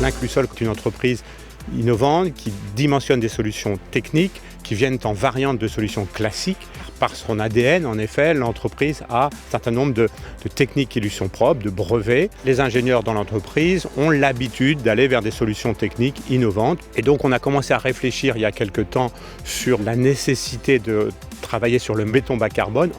L'Inclusol est une entreprise innovante qui dimensionne des solutions techniques qui viennent en variante de solutions classiques. Par son ADN, en effet, l'entreprise a un certain nombre de techniques qui lui sont propres, de brevets. Les ingénieurs dans l'entreprise ont l'habitude d'aller vers des solutions techniques innovantes. Et donc on a commencé à réfléchir il y a quelque temps sur la nécessité de travailler sur le béton bas carbone.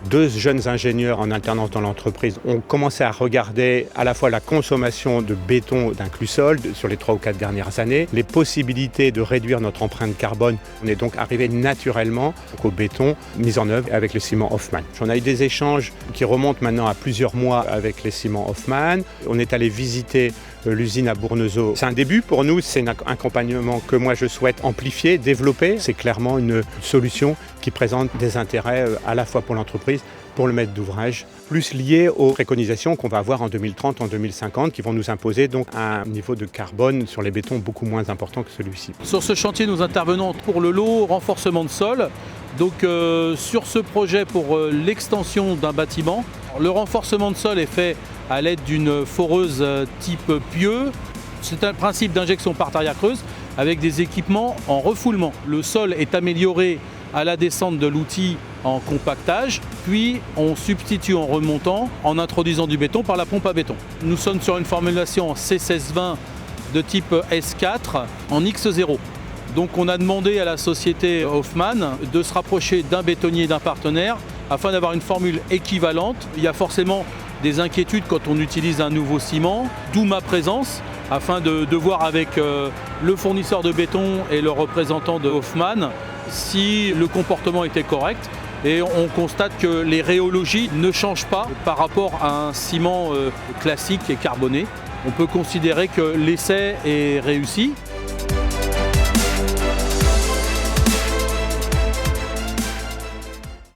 2 jeunes ingénieurs en alternance dans l'entreprise ont commencé à regarder à la fois la consommation de béton d'Inclusol sur les 3 ou 4 dernières années, les possibilités de réduire notre empreinte carbone. On est donc arrivé naturellement au béton mis en œuvre avec le ciment Hoffmann. On a eu des échanges qui remontent maintenant à plusieurs mois avec les ciments Hoffmann. On est allé visiter l'usine à Bournezeau. C'est un début pour nous, c'est un accompagnement que moi je souhaite amplifier, développer. C'est clairement une solution qui présente des intérêts à la fois pour l'entreprise, pour le maître d'ouvrage, plus lié aux préconisations qu'on va avoir en 2030, en 2050, qui vont nous imposer donc un niveau de carbone sur les bétons beaucoup moins important que celui-ci. Sur ce chantier, nous intervenons pour le lot renforcement de sol. Donc sur ce projet pour l'extension d'un bâtiment, le renforcement de sol est fait à l'aide d'une foreuse type pieux. C'est un principe d'injection par arrière creuse avec des équipements en refoulement. Le sol est amélioré à la descente de l'outil en compactage, puis on substitue en remontant en introduisant du béton par la pompe à béton. Nous sommes sur une formulation C1620 de type S4 en X0. Donc on a demandé à la société Hoffmann de se rapprocher d'un bétonnier, d'un partenaire, afin d'avoir une formule équivalente. Il y a forcément des inquiétudes quand on utilise un nouveau ciment, d'où ma présence, afin de voir avec le fournisseur de béton et le représentant de Hoffmann si le comportement était correct. Et on constate que les rhéologies ne changent pas par rapport à un ciment classique et carboné. On peut considérer que l'essai est réussi.